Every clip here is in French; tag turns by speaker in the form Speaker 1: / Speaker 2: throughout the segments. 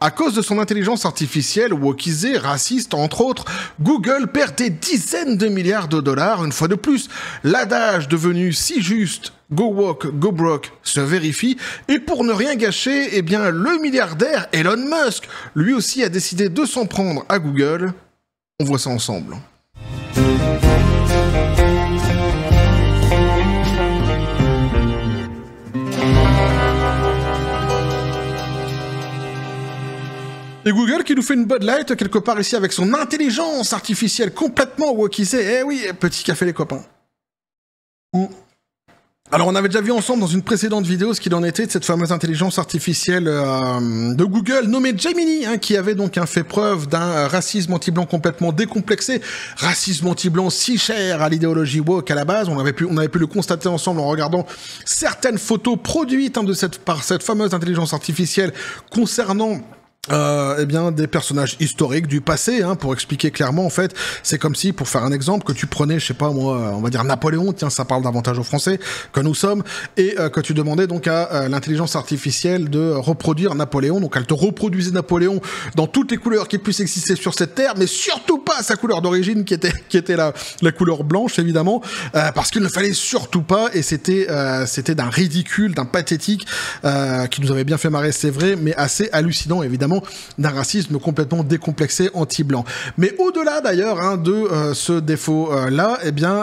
Speaker 1: À cause de son intelligence artificielle, wokisée, raciste, entre autres, Google perd des dizaines de milliards de dollars, une fois de plus. L'adage devenu si juste, go woke, go broke, se vérifie. Et pour ne rien gâcher, eh bien, le milliardaire Elon Musk, lui aussi a décidé de s'en prendre à Google. On voit ça ensemble. Et Google qui nous fait une Bud Light quelque part ici avec son intelligence artificielle complètement wokisée. Eh oui, petit café les copains. Alors on avait déjà vu ensemble dans une précédente vidéo ce qu'il en était de cette fameuse intelligence artificielle de Google nommée Gemini, hein, qui avait donc fait preuve d'un racisme anti-blanc complètement décomplexé, racisme anti-blanc si cher à l'idéologie woke à la base. On avait pu le constater ensemble en regardant certaines photos produites par cette fameuse intelligence artificielle concernant eh bien des personnages historiques du passé, hein, pour expliquer clairement en fait, c'est comme si, pour faire un exemple, que tu prenais, je sais pas moi, on va dire Napoléon, tiens ça parle davantage aux Français que nous sommes, et que tu demandais donc à l'intelligence artificielle de reproduire Napoléon, donc elle te reproduisait Napoléon dans toutes les couleurs qui puissent exister sur cette terre, mais surtout pas sa couleur d'origine qui était la couleur blanche évidemment, parce qu'il ne fallait surtout pas, et c'était d'un ridicule, d'un pathétique, qui nous avait bien fait marrer c'est vrai, mais assez hallucinant évidemment, d'un racisme complètement décomplexé anti-blanc. Mais au-delà d'ailleurs de ce défaut-là, eh bien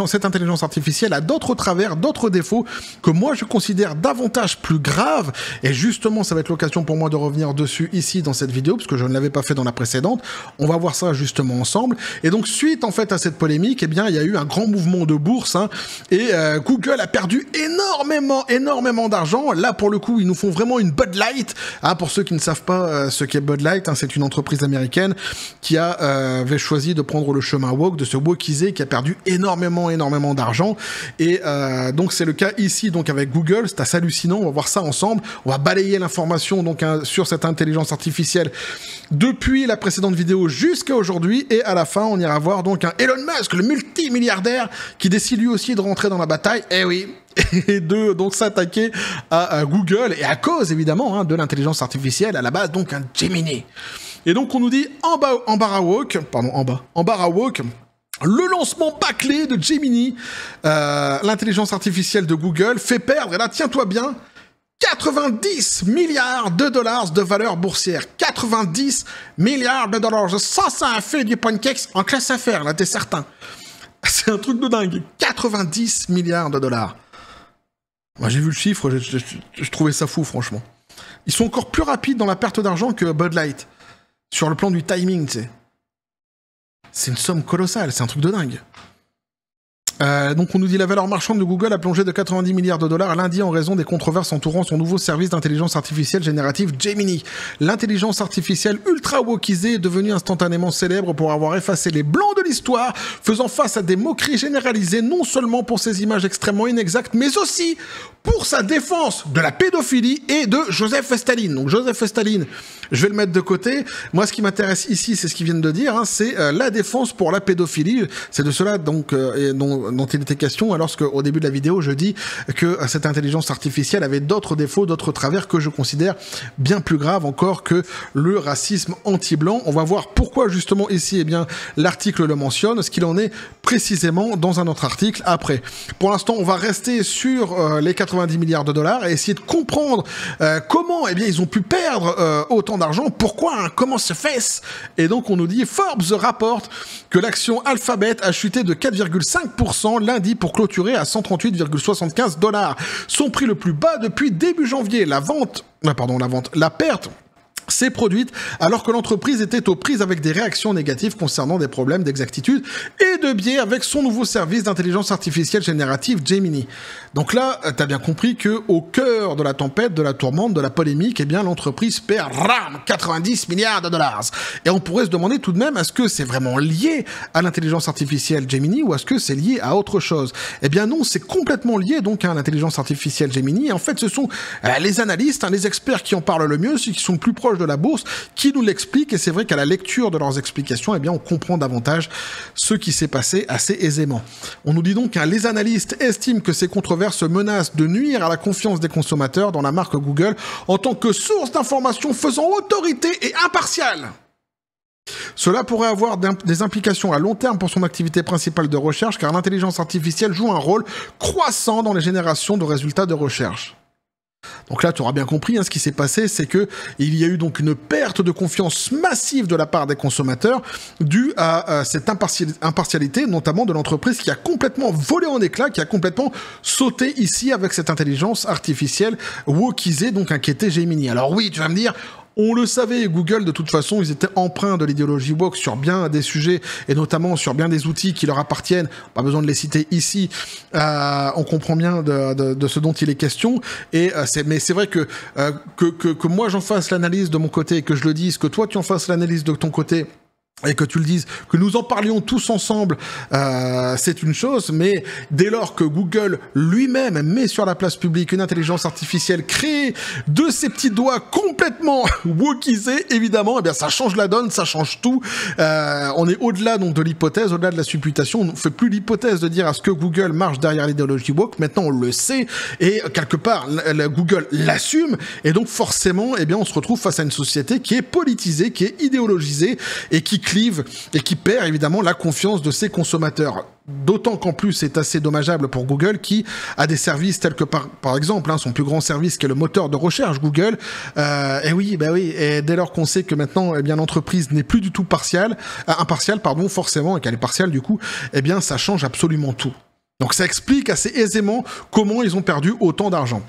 Speaker 1: cette intelligence artificielle a d'autres travers, d'autres défauts que moi je considère davantage plus graves, et justement ça va être l'occasion pour moi de revenir dessus ici dans cette vidéo, parce que je ne l'avais pas fait dans la précédente. On va voir ça justement ensemble. Et donc suite en fait à cette polémique, eh bien il y a eu un grand mouvement de bourse, hein, et Google a perdu énormément d'argent. Là pour le coup ils nous font vraiment une Bud Light, hein, pour ceux qui ne savent pas ce qu'est Bud Light, hein, c'est une entreprise américaine qui avait choisi de prendre le chemin woke, de se wokiser, qui a perdu énormément d'argent, et donc c'est le cas ici donc avec Google. C'est assez hallucinant, on va voir ça ensemble, on va balayer l'information donc sur cette intelligence artificielle depuis la précédente vidéo jusqu'à aujourd'hui, et à la fin on ira voir donc un Elon Musk, le multimilliardaire, qui décide lui aussi de rentrer dans la bataille, eh oui, et de donc s'attaquer à Google, et à cause évidemment, hein, de l'intelligence artificielle à la base, donc un Gemini. Et donc on nous dit embarras woke, le lancement bâclé de Gemini, l'intelligence artificielle de Google, fait perdre, et là tiens-toi bien, 90 milliards de dollars de valeur boursière. 90 milliards de dollars. Ça, ça a fait du pancakes en classe affaires, là, t'es certain. C'est un truc de dingue. 90 milliards de dollars. Moi, j'ai vu le chiffre, je trouvais ça fou, franchement. Ils sont encore plus rapides dans la perte d'argent que Bud Light. Sur le plan du timing, tu sais. C'est une somme colossale, c'est un truc de dingue. Donc on nous dit la valeur marchande de Google a plongé de 90 milliards de dollars lundi en raison des controverses entourant son nouveau service d'intelligence artificielle générative Gemini. L'intelligence artificielle ultra wokisée est devenue instantanément célèbre pour avoir effacé les blancs de l'histoire, faisant face à des moqueries généralisées non seulement pour ses images extrêmement inexactes, mais aussi pour sa défense de la pédophilie et de Joseph Staline. Donc Joseph Staline, je vais le mettre de côté. Moi, ce qui m'intéresse ici, c'est ce qu'ils viennent de dire, hein, c'est la défense pour la pédophilie. C'est de cela donc dont il était question, alors qu'au début de la vidéo, je dis que cette intelligence artificielle avait d'autres défauts, d'autres travers que je considère bien plus graves encore que le racisme anti-blanc. On va voir pourquoi justement ici, eh bien, l'article le mentionne, ce qu'il en est précisément dans un autre article après. Pour l'instant, on va rester sur les 90 milliards de dollars et essayer de comprendre comment, eh bien, ils ont pu perdre autant d'argent, pourquoi, hein, comment se fait-ce? Et donc, on nous dit, Forbes rapporte que l'action Alphabet a chuté de 4,5% lundi pour clôturer à 138,75 $. Son prix le plus bas depuis début janvier. La perte s'est produite alors que l'entreprise était aux prises avec des réactions négatives concernant des problèmes d'exactitude et de biais avec son nouveau service d'intelligence artificielle générative Gemini. Donc là, t'as bien compris que au cœur de la tempête, de la tourmente, de la polémique, eh bien l'entreprise perd 90 milliards de dollars. Et on pourrait se demander tout de même, est-ce que c'est vraiment lié à l'intelligence artificielle Gemini ou est-ce que c'est lié à autre chose? Eh bien non, c'est complètement lié donc à l'intelligence artificielle Gemini. Et en fait, ce sont les analystes, les experts qui en parlent le mieux, ceux qui sont plus proches proches de la bourse qui nous l'expliquent, et c'est vrai qu'à la lecture de leurs explications, eh bien, on comprend davantage ce qui s'est passé assez aisément. On nous dit donc, hein, les analystes estiment que ces controverses menacent de nuire à la confiance des consommateurs dans la marque Google en tant que source d'information faisant autorité et impartiale. Cela pourrait avoir des implications à long terme pour son activité principale de recherche, car l'intelligence artificielle joue un rôle croissant dans les générations de résultats de recherche. Donc là, tu auras bien compris, hein, ce qui s'est passé, c'est que il y a eu donc une perte de confiance massive de la part des consommateurs due à cette impartialité, notamment de l'entreprise qui a complètement volé en éclats, qui a complètement sauté ici avec cette intelligence artificielle wokisée, donc inquiété Gemini. Alors oui, tu vas me dire, on le savait, Google, de toute façon, ils étaient empreints de l'idéologie woke sur bien des sujets, et notamment sur bien des outils qui leur appartiennent. Pas besoin de les citer ici. On comprend bien de ce dont il est question. Mais c'est vrai que moi, j'en fasse l'analyse de mon côté, et que je le dise, que toi, tu en fasses l'analyse de ton côté, et que tu le dises, que nous en parlions tous ensemble, c'est une chose, mais dès lors que Google lui-même met sur la place publique une intelligence artificielle créée de ses petits doigts complètement wokisés, évidemment, eh bien ça change la donne, ça change tout. On est au-delà donc de l'hypothèse, au-delà de la supputation. On ne fait plus l'hypothèse de dire à ce que Google marche derrière l'idéologie woke. Maintenant, on le sait, et quelque part, Google l'assume, et donc forcément, eh bien, on se retrouve face à une société qui est politisée, qui est idéologisée, et qui clive et qui perd évidemment la confiance de ses consommateurs. D'autant qu'en plus c'est assez dommageable pour Google qui a des services tels que par exemple son plus grand service qui est le moteur de recherche Google. Et oui, et dès lors qu'on sait que maintenant eh bien l'entreprise n'est plus du tout impartiale, forcément, et qu'elle est partiale du coup, eh bien ça change absolument tout. Donc ça explique assez aisément comment ils ont perdu autant d'argent.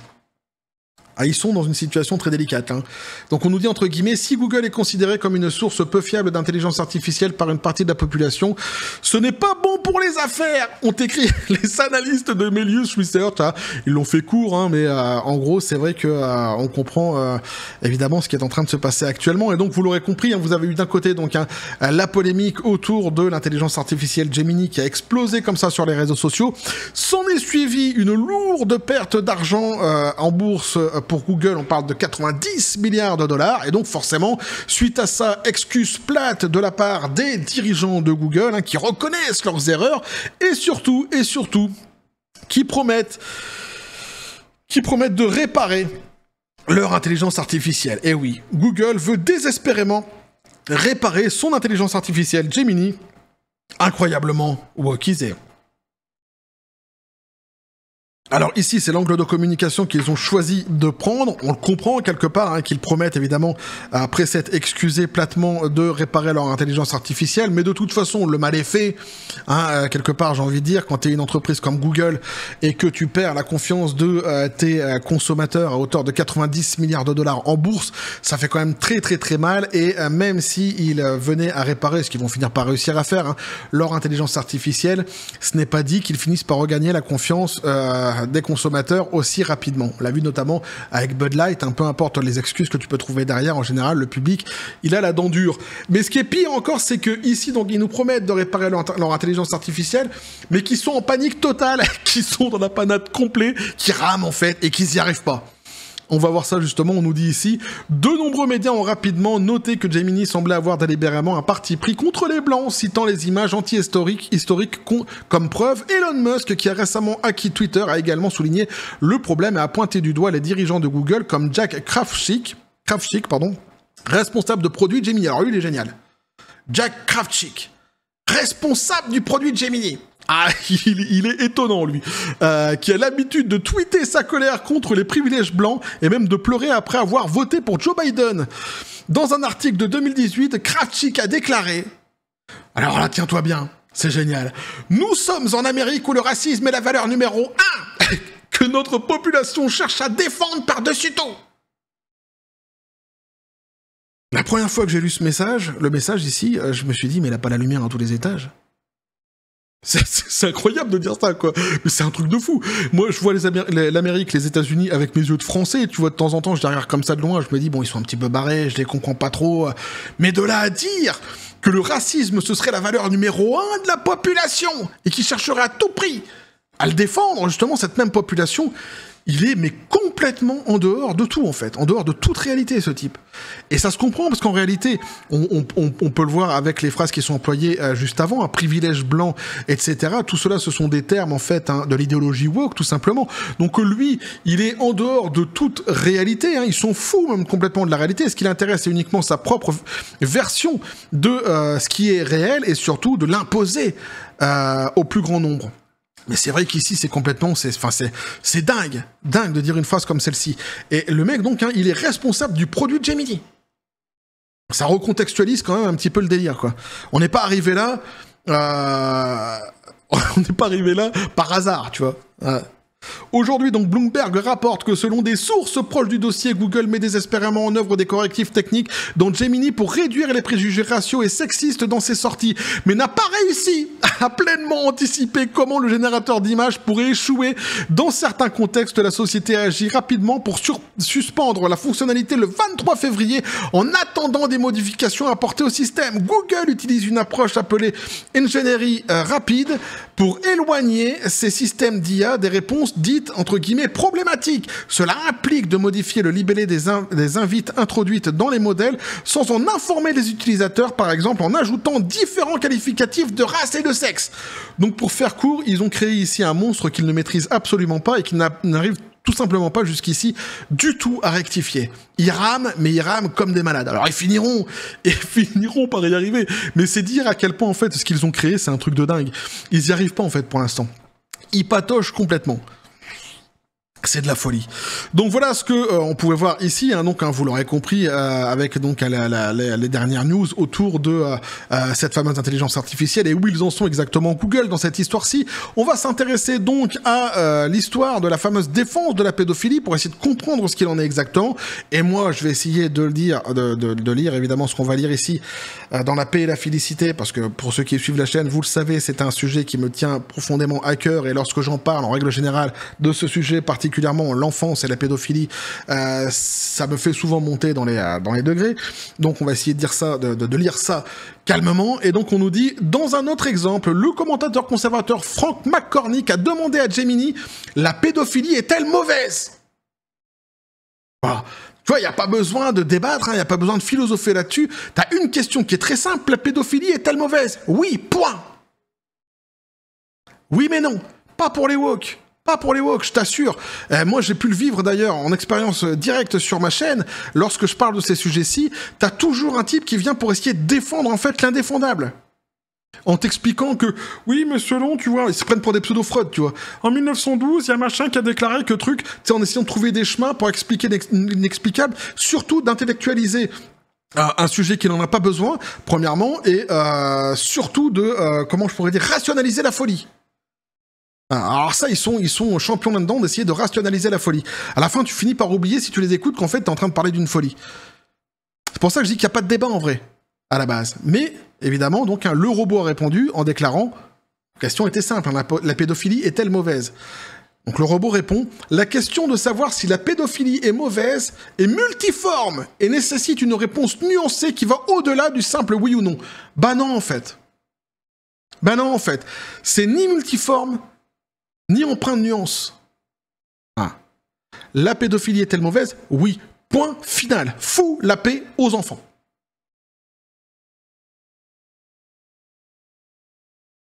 Speaker 1: Ah, ils sont dans une situation très délicate. Hein. Donc on nous dit entre guillemets, si Google est considéré comme une source peu fiable d'intelligence artificielle par une partie de la population, ce n'est pas bon pour les affaires, ont écrit les analystes de Melius Research. Hein. Ils l'ont fait court, hein, mais en gros c'est vrai que on comprend évidemment ce qui est en train de se passer actuellement. Et donc vous l'aurez compris, hein, vous avez eu d'un côté donc la polémique autour de l'intelligence artificielle Gemini qui a explosé comme ça sur les réseaux sociaux. S'en est suivi une lourde perte d'argent en bourse. Pour Google, on parle de 90 milliards de dollars, et donc forcément, suite à ça, excuse plate de la part des dirigeants de Google, hein, qui reconnaissent leurs erreurs, et surtout, qui promettent de réparer leur intelligence artificielle. Et oui, Google veut désespérément réparer son intelligence artificielle Gemini, incroyablement wokisée. Alors ici, c'est l'angle de communication qu'ils ont choisi de prendre. On le comprend quelque part, hein, qu'ils promettent évidemment, après s'être excusés platement, de réparer leur intelligence artificielle. Mais de toute façon, le mal est fait. Hein, quelque part, j'ai envie de dire, quand tu es une entreprise comme Google et que tu perds la confiance de tes consommateurs à hauteur de 90 milliards de dollars en bourse, ça fait quand même très très très mal. Et même s'ils venaient à réparer, ce qu'ils vont finir par réussir à faire, hein, leur intelligence artificielle, ce n'est pas dit qu'ils finissent par regagner la confiance des consommateurs aussi rapidement. On l'a vu notamment avec Bud Light, peu importe les excuses que tu peux trouver derrière, en général, le public, il a la dent dure. Mais ce qui est pire encore, c'est que ici, donc, ils nous promettent de réparer leur intelligence artificielle, mais qui sont en panique totale, qui sont dans la panade complète, qui rament en fait, et qui n'y arrivent pas. On va voir ça justement, on nous dit ici, de nombreux médias ont rapidement noté que Gemini semblait avoir délibérément un parti pris contre les Blancs, citant les images anti-historiques comme preuve. Elon Musk, qui a récemment acquis Twitter, a également souligné le problème et a pointé du doigt les dirigeants de Google comme Jack Kravchik, responsable de produits Gemini. Alors lui, il est génial. Jack Kravchik, responsable du produit de Gemini. Ah, il est étonnant, lui, qui a l'habitude de tweeter sa colère contre les privilèges blancs et même de pleurer après avoir voté pour Joe Biden. Dans un article de 2018, Kravchik a déclaré... Alors là, tiens-toi bien, c'est génial. « Nous sommes en Amérique où le racisme est la valeur numéro 1 que notre population cherche à défendre par-dessus tout. » La première fois que j'ai lu le message ici, je me suis dit, mais il n'a pas la lumière à tous les étages. C'est incroyable de dire ça, quoi. Mais c'est un truc de fou. Moi, je vois l'Amérique, les États-Unis avec mes yeux de français, et tu vois, de temps en temps, je les regarde comme ça de loin, je me dis, bon, ils sont un petit peu barrés, je les comprends pas trop. Mais de là à dire que le racisme, ce serait la valeur numéro 1 de la population, et qui chercherait à tout prix à le défendre, justement, cette même population, il est mais complètement en dehors de tout en fait, en dehors de toute réalité ce type. Et ça se comprend parce qu'en réalité, on peut le voir avec les phrases qui sont employées juste avant, un privilège blanc, etc. Tout cela, ce sont des termes en fait de l'idéologie woke tout simplement. Donc lui, il est en dehors de toute réalité, ils sont fous même complètement de la réalité. Ce qui l'intéresse, c'est uniquement sa propre version de ce qui est réel et surtout de l'imposer au plus grand nombre. Mais c'est vrai qu'ici, c'est complètement, c'est dingue de dire une phrase comme celle-ci. Et le mec, donc, il est responsable du produit de Gemini. Ça recontextualise quand même un petit peu le délire, quoi. On n'est pas arrivé là, on n'est pas arrivé là par hasard, tu vois. Aujourd'hui, donc, Bloomberg rapporte que selon des sources proches du dossier, Google met désespérément en œuvre des correctifs techniques dans Gemini pour réduire les préjugés raciaux et sexistes dans ses sorties, mais n'a pas réussi à pleinement anticiper comment le générateur d'images pourrait échouer. Dans certains contextes, la société agit rapidement pour suspendre la fonctionnalité le 23 février en attendant des modifications apportées au système. Google utilise une approche appelée ingénierie rapide pour éloigner ces systèmes d'IA des réponses dites entre guillemets problématiques. Cela implique de modifier le libellé des invites introduites dans les modèles sans en informer les utilisateurs, par exemple en ajoutant différents qualificatifs de race et de sexe. Donc pour faire court, ils ont créé ici un monstre qu'ils ne maîtrisent absolument pas et qui n'arrive tout simplement pas jusqu'ici du tout à rectifier. Ils rament, mais ils rament comme des malades. Alors ils finiront par y arriver, mais c'est dire à quel point en fait ce qu'ils ont créé, c'est un truc de dingue. Ils y arrivent pas en fait pour l'instant. Ils patochent complètement. C'est de la folie. Donc voilà ce que on pouvait voir ici. Donc vous l'aurez compris avec donc les dernières news autour de cette fameuse intelligence artificielle et où ils en sont exactement Google dans cette histoire-ci. On va s'intéresser donc à l'histoire de la fameuse défense de la pédophilie pour essayer de comprendre ce qu'il en est exactement. Et moi, je vais essayer de lire évidemment ce qu'on va lire ici dans La paix et la félicité, parce que pour ceux qui suivent la chaîne, vous le savez, c'est un sujet qui me tient profondément à cœur. Et lorsque j'en parle, en règle générale, de ce sujet particulièrement l'enfance et la pédophilie, ça me fait souvent monter dans les degrés. Donc on va essayer de dire ça, de lire ça calmement. Et donc on nous dit, dans un autre exemple, le commentateur conservateur Frank McCormick a demandé à Gemini, la pédophilie est-elle mauvaise? Voilà. Tu vois, il n'y a pas besoin de débattre, il n'y a pas besoin de philosopher là-dessus. Tu as une question qui est très simple, la pédophilie est-elle mauvaise? Oui, point. Oui mais non, pas pour les woke. Pas pour les woke, je t'assure. Moi, j'ai pu le vivre d'ailleurs en expérience directe sur ma chaîne. Lorsque je parle de ces sujets-ci, t'as toujours un type qui vient pour essayer de défendre en fait l'indéfendable. En t'expliquant que, oui, mais selon, tu vois, ils se prennent pour des pseudo-fraudes, tu vois. En 1912, il y a machin qui a déclaré que truc, tu sais, en essayant de trouver des chemins pour expliquer l'inexplicable, surtout d'intellectualiser un sujet qui n'en a pas besoin, premièrement, et surtout de, comment je pourrais dire, rationaliser la folie. Alors ça, ils sont champions là-dedans d'essayer de rationaliser la folie. À la fin, tu finis par oublier, si tu les écoutes, qu'en fait, t'es en train de parler d'une folie. C'est pour ça que je dis qu'il n'y a pas de débat en vrai, à la base. Mais, évidemment, donc, le robot a répondu en déclarant, la question était simple, la pédophilie est-elle mauvaise? Donc le robot répond, la question de savoir si la pédophilie est mauvaise est multiforme et nécessite une réponse nuancée qui va au-delà du simple oui ou non. Bah non, en fait. C'est ni multiforme, ni empreinte de nuance. La pédophilie est-elle mauvaise? Oui. Point final. Fous la paix aux enfants.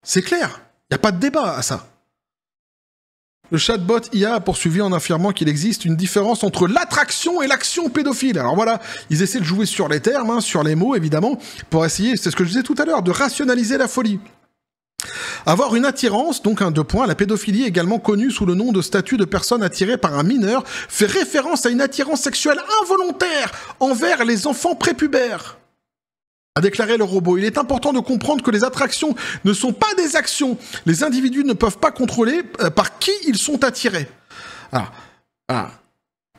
Speaker 1: C'est clair. Il n'y a pas de débat à ça. Le chatbot IA a poursuivi en affirmant qu'il existe une différence entre l'attraction et l'action pédophile. Alors voilà, ils essaient de jouer sur les termes, sur les mots évidemment, pour essayer, c'est ce que je disais tout à l'heure, de rationaliser la folie. Avoir une attirance, donc un 2 points, la pédophilie également connue sous le nom de statut de personne attirée par un mineur, fait référence à une attirance sexuelle involontaire envers les enfants prépubères. A déclaré le robot, il est important de comprendre que les attractions ne sont pas des actions. Les individus ne peuvent pas contrôler par qui ils sont attirés. Alors,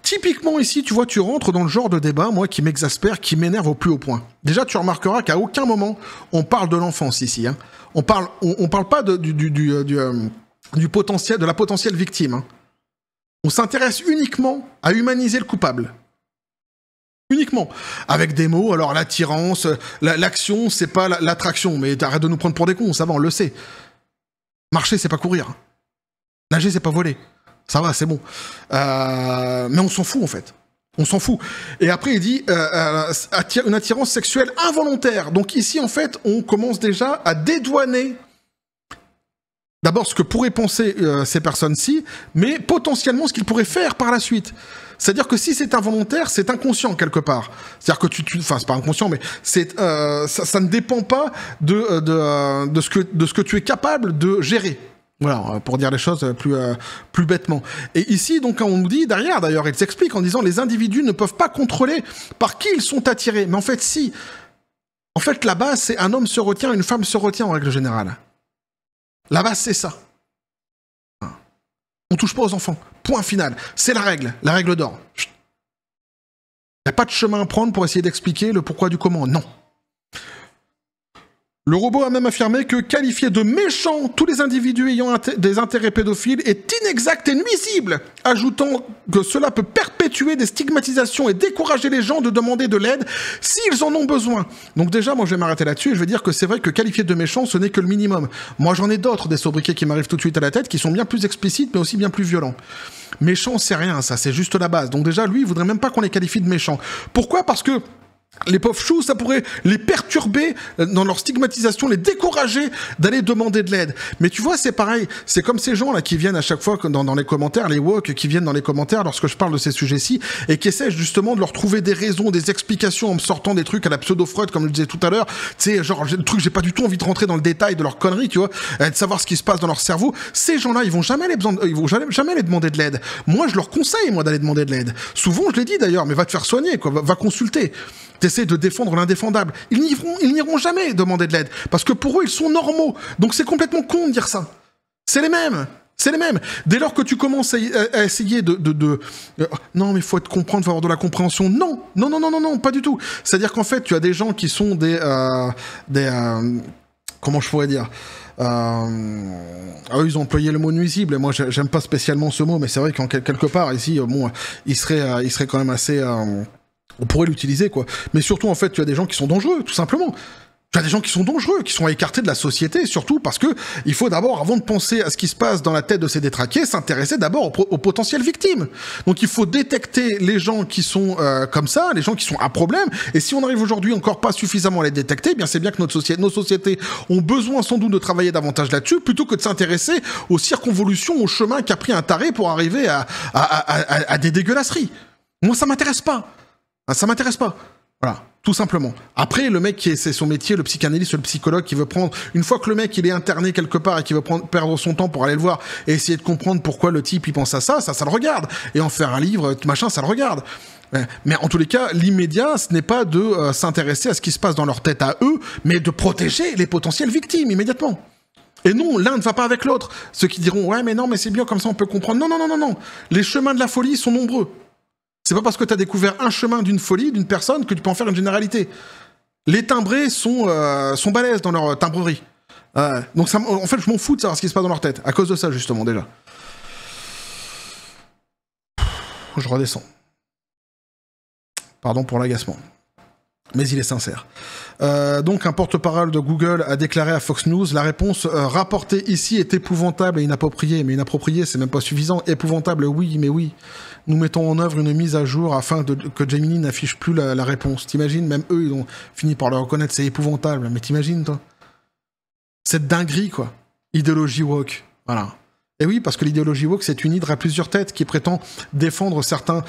Speaker 1: typiquement ici, tu vois, tu rentres dans le genre de débat, moi, qui m'exaspère, qui m'énerve au plus haut point. Déjà, tu remarqueras qu'à aucun moment, on parle de l'enfance ici. On parle pas du potentiel, de la potentielle victime. On s'intéresse uniquement à humaniser le coupable. Uniquement. Avec des mots, alors l'attirance, l'action, c'est pas l'attraction. Mais arrête de nous prendre pour des cons, ça va, on le sait. Marcher, c'est pas courir. Nager, c'est pas voler. Ça va, c'est bon. Mais on s'en fout, en fait. On s'en fout. Et après, il dit une attirance sexuelle involontaire. Donc ici, en fait, on commence déjà à dédouaner d'abord ce que pourraient penser ces personnes-ci, mais potentiellement ce qu'ils pourraient faire par la suite. C'est-à-dire que si c'est involontaire, c'est inconscient quelque part. C'est-à-dire que enfin, c'est pas inconscient, mais ça ne dépend pas de ce que tu es capable de gérer. Voilà, pour dire les choses plus bêtement. Et ici, donc, on nous dit derrière, d'ailleurs, il s'explique en disant les individus ne peuvent pas contrôler par qui ils sont attirés. Mais en fait, si. En fait, la base, c'est un homme se retient, une femme se retient en règle générale. La base, c'est ça. On touche pas aux enfants. Point final. C'est la règle d'or. Il n'y a pas de chemin à prendre pour essayer d'expliquer le pourquoi du comment. Non. Le robot a même affirmé que qualifier de méchants tous les individus ayant des intérêts pédophiles est inexact et nuisible, ajoutant que cela peut perpétuer des stigmatisations et décourager les gens de demander de l'aide s'ils en ont besoin. Donc déjà, moi je vais m'arrêter là-dessus et je vais dire que c'est vrai que qualifier de méchants, ce n'est que le minimum. Moi j'en ai d'autres, des sobriquets qui m'arrivent tout de suite à la tête, qui sont bien plus explicites mais aussi bien plus violents. Méchants, c'est rien, ça, c'est juste la base. Donc déjà, lui, il voudrait même pas qu'on les qualifie de méchants. Pourquoi ? Parce que les pauvres choux, ça pourrait les perturber dans leur stigmatisation, les décourager d'aller demander de l'aide. Mais tu vois, c'est pareil. C'est comme ces gens-là qui viennent à chaque fois dans les commentaires, les woke qui viennent dans les commentaires lorsque je parle de ces sujets-ci et qui essaient justement de leur trouver des raisons, des explications en me sortant des trucs à la pseudo-Freud, comme je le disais tout à l'heure. Tu sais, genre, le truc, j'ai pas du tout envie de rentrer dans le détail de leurs conneries, tu vois, de savoir ce qui se passe dans leur cerveau. Ces gens-là, ils vont jamais aller demander de l'aide. Moi, je leur conseille, d'aller demander de l'aide. Souvent, je l'ai dit d'ailleurs, mais va te faire soigner, quoi. Va consulter. T'essaies de défendre l'indéfendable. Ils n'iront jamais demander de l'aide. Parce que pour eux, ils sont normaux. Donc c'est complètement con de dire ça. C'est les mêmes. Dès lors que tu commences à essayer non, mais il faut comprendre, il faut avoir de la compréhension. Non, pas du tout. C'est-à-dire qu'en fait, tu as des gens qui sont comment je pourrais dire ils ont employé le mot nuisible, et moi j'aime pas spécialement ce mot, mais c'est vrai qu'en quelque part, ici, il serait quand même assez... on pourrait l'utiliser, quoi. Mais surtout, en fait, tu as des gens qui sont dangereux, tout simplement. Tu as des gens qui sont dangereux, qui sont écartés de la société, surtout parce que il faut d'abord, avant de penser à ce qui se passe dans la tête de ces détraqués, s'intéresser d'abord aux potentielles victimes. Donc il faut détecter les gens qui sont comme ça, les gens qui sont à problème, et si on arrive aujourd'hui encore pas suffisamment à les détecter, eh bien c'est bien que nos sociétés ont besoin sans doute de travailler davantage là-dessus, plutôt que de s'intéresser aux circonvolutions, au chemin qu'a pris un taré pour arriver à des dégueulasseries. Moi, ça m'intéresse pas. Ça m'intéresse pas. Voilà, tout simplement. Après, le mec c'est son métier, le psychanalyste, le psychologue qui veut prendre... Une fois que le mec, il est interné quelque part et qu'il veut perdre son temps pour aller le voir et essayer de comprendre pourquoi le type, il pense à ça le regarde. Et en faire un livre, machin, ça le regarde. Mais en tous les cas, l'immédiat, ce n'est pas de s'intéresser à ce qui se passe dans leur tête à eux, mais de protéger les potentielles victimes immédiatement. Et non, l'un ne va pas avec l'autre. Ceux qui diront « Ouais, mais non, mais c'est bien, comme ça on peut comprendre. » Non. Les chemins de la folie sont nombreux. C'est pas parce que tu as découvert un chemin d'une folie, d'une personne, que tu peux en faire une généralité. Les timbrés sont balèzes dans leur timbrerie. Donc en fait, je m'en fous de savoir ce qui se passe dans leur tête. À cause de ça, justement, déjà. Je redescends. Pardon pour l'agacement. Mais il est sincère. Donc un porte-parole de Google a déclaré à Fox News: la réponse rapportée ici est épouvantable et inappropriée. Mais inappropriée, c'est même pas suffisant. Épouvantable, oui, mais oui. Nous mettons en œuvre une mise à jour afin que Gemini n'affiche plus la réponse. T'imagines, même eux, ils ont fini par le reconnaître, c'est épouvantable. Mais t'imagines, toi? Cette dinguerie, quoi. Idéologie woke. Voilà. Et oui, parce que l'idéologie woke, c'est une hydre à plusieurs têtes qui prétend défendre certains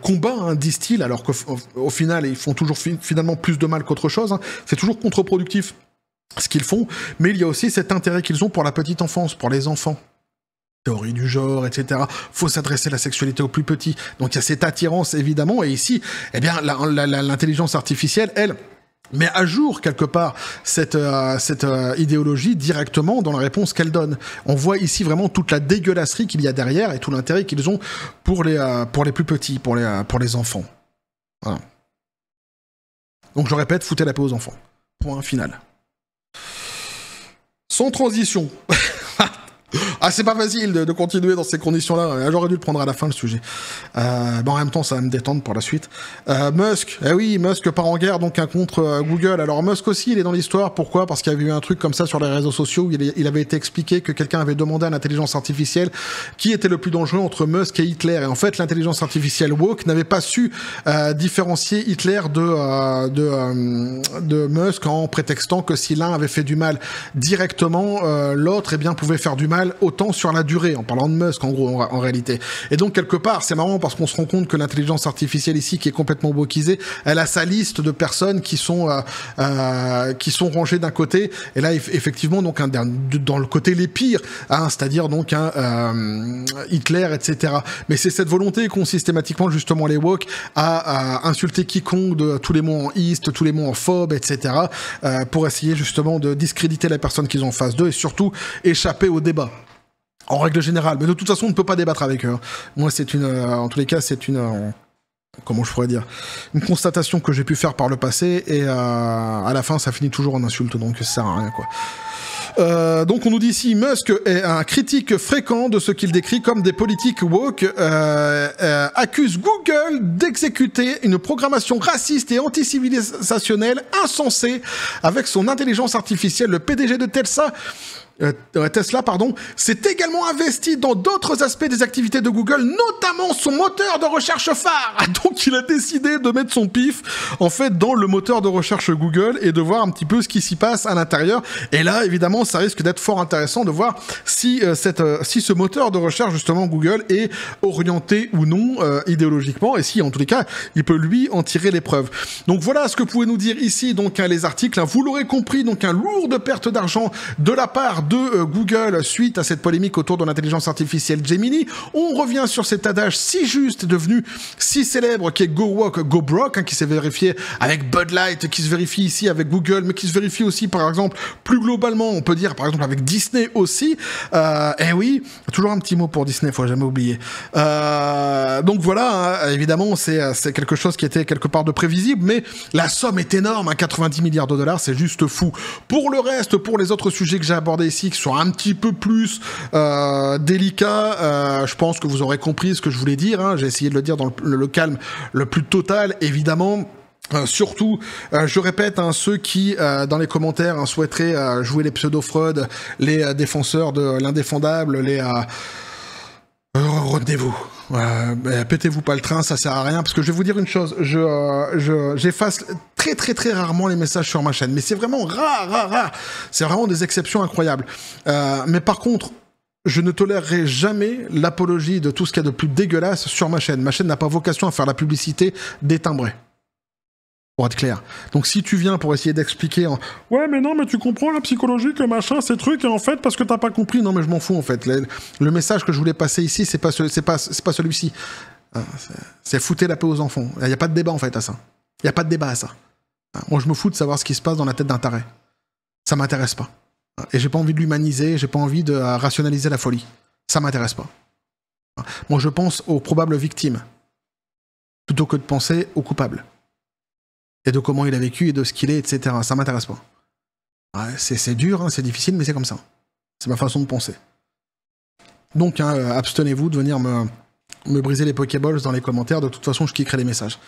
Speaker 1: combats, disent-ils, alors qu'au final, ils font toujours finalement plus de mal qu'autre chose. C'est toujours contre-productif ce qu'ils font, mais il y a aussi cet intérêt qu'ils ont pour la petite enfance, pour les enfants. Théorie du genre, etc. Faut s'adresser à la sexualité aux plus petits. Donc il y a cette attirance, évidemment, et ici, eh bien, l'intelligence artificielle, elle, met à jour, quelque part, cette idéologie directement dans la réponse qu'elle donne. On voit ici vraiment toute la dégueulasserie qu'il y a derrière et tout l'intérêt qu'ils ont pour les plus petits, pour les enfants. Voilà. Donc je répète, foutez la paix aux enfants. Point final. Sans transition. Ah, c'est pas facile de continuer dans ces conditions-là. J'aurais dû le prendre à la fin, le sujet. Bon, en même temps, ça va me détendre pour la suite. Musk, oui, Musk part en guerre donc contre Google. Alors Musk aussi, il est dans l'histoire. Pourquoi? Parce qu'il y avait eu un truc comme ça sur les réseaux sociaux où il avait été expliqué que quelqu'un avait demandé à l'intelligence artificielle qui était le plus dangereux entre Musk et Hitler. Et en fait, l'intelligence artificielle woke n'avait pas su différencier Hitler de Musk en prétextant que si l'un avait fait du mal directement, l'autre pouvait faire du mal autant sur la durée, en parlant de Musk en gros en réalité. Et donc quelque part, c'est marrant parce qu'on se rend compte que l'intelligence artificielle ici, qui est complètement wokisée, elle a sa liste de personnes qui sont rangées d'un côté, et là effectivement donc dans le côté les pires, c'est-à-dire donc Hitler, etc. Mais c'est cette volonté qu'ont systématiquement justement les woke à insulter quiconque de tous les mots en east, tous les mots en phobe, etc. Pour essayer justement de discréditer la personne qu'ils ont en face d'eux et surtout échapper au débat. En règle générale, mais de toute façon, on ne peut pas débattre avec eux. Moi, en tous les cas, c'est comment je pourrais dire, une constatation que j'ai pu faire par le passé, et à la fin, ça finit toujours en insulte, donc ça sert à rien, quoi. Donc on nous dit ici, Musk est un critique fréquent de ce qu'il décrit comme des politiques woke, accuse Google d'exécuter une programmation raciste et anti-civilisationnelle insensée avec son intelligence artificielle. Le PDG de Tesla, s'est également investi dans d'autres aspects des activités de Google, notamment son moteur de recherche phare. Donc il a décidé de mettre son pif, en fait, dans le moteur de recherche Google et de voir un petit peu ce qui s'y passe à l'intérieur. Et là, évidemment, ça risque d'être fort intéressant de voir si ce moteur de recherche, justement, Google, est orienté ou non idéologiquement, et si, en tous les cas, il peut, lui, en tirer les preuves. Donc voilà ce que pouvez nous dire ici, donc, les articles. Vous l'aurez compris, donc, lourde perte d'argent de la part de Google suite à cette polémique autour de l'intelligence artificielle Gemini. On revient sur cet adage si juste, devenu si célèbre, qui est Go Woke, Go Broke, qui s'est vérifié avec Bud Light, qui se vérifie ici avec Google, mais qui se vérifie aussi, par exemple, plus globalement, on peut dire, par exemple, avec Disney aussi. Eh oui, toujours un petit mot pour Disney, faut jamais oublier. Donc voilà, évidemment, c'est quelque chose qui était quelque part de prévisible, mais la somme est énorme, 90 milliards de dollars, c'est juste fou. Pour le reste, pour les autres sujets que j'ai abordés ici, qui sont un petit peu plus délicats, je pense que vous aurez compris ce que je voulais dire. J'ai essayé de le dire dans le calme le plus total, évidemment. Surtout, je répète, ceux qui, dans les commentaires, souhaiteraient jouer les pseudo-fraudes, les défenseurs de l'indéfendable, retenez-vous. Pétez-vous pas le train, ça sert à rien, parce que je vais vous dire une chose, j'efface très très très rarement les messages sur ma chaîne, mais c'est vraiment rare, c'est vraiment des exceptions incroyables. Mais par contre, je ne tolérerai jamais l'apologie de tout ce qu'il y a de plus dégueulasse sur ma chaîne. Ma chaîne n'a pas vocation à faire la publicité des timbrés. Pour être clair. Donc si tu viens pour essayer d'expliquer ouais mais non mais tu comprends la psychologie que machin ces trucs et en fait parce que t'as pas compris, non mais je m'en fous en fait. Le message que je voulais passer ici c'est pas celui-ci. C'est fouter la paix aux enfants. Il y a pas de débat en fait à ça. Il y a pas de débat à ça. Moi je me fous de savoir ce qui se passe dans la tête d'un taré. Ça m'intéresse pas. Et j'ai pas envie de l'humaniser, j'ai pas envie de rationaliser la folie. Ça m'intéresse pas. Moi je pense aux probables victimes plutôt que de penser aux coupables. Et de comment il a vécu et de ce qu'il est, etc. Ça m'intéresse pas. Ouais, c'est dur, c'est difficile, mais c'est comme ça. C'est ma façon de penser. Donc, abstenez-vous de venir me briser les Pokéballs dans les commentaires. De toute façon, je kickerai les messages.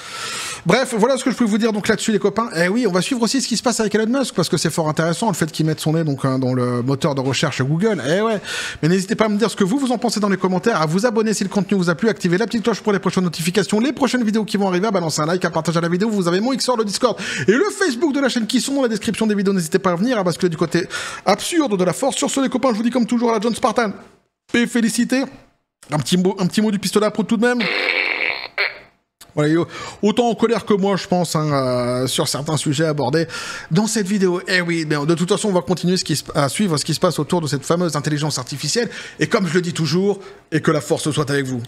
Speaker 1: Bref, voilà ce que je peux vous dire donc là-dessus, les copains. Et oui, on va suivre aussi ce qui se passe avec Elon Musk, parce que c'est fort intéressant, le fait qu'il mette son nez donc, dans le moteur de recherche Google. Eh ouais. Mais n'hésitez pas à me dire ce que vous en pensez dans les commentaires, à vous abonner si le contenu vous a plu, activer la petite cloche pour les prochaines notifications, les prochaines vidéos qui vont arriver, à balancer un like, à partager la vidéo. Vous avez mon Xor, le Discord et le Facebook de la chaîne qui sont dans la description des vidéos. N'hésitez pas à venir, à basculer du côté absurde de la force. Sur ce, les copains, je vous dis comme toujours à la John Spartan. Et félicité. Un petit mot du pistolet à prout tout de même. Voilà, autant en colère que moi, je pense, sur certains sujets abordés dans cette vidéo. Eh oui, de toute façon, on va continuer à suivre ce qui se passe autour de cette fameuse intelligence artificielle. Et comme je le dis toujours, et que la force soit avec vous.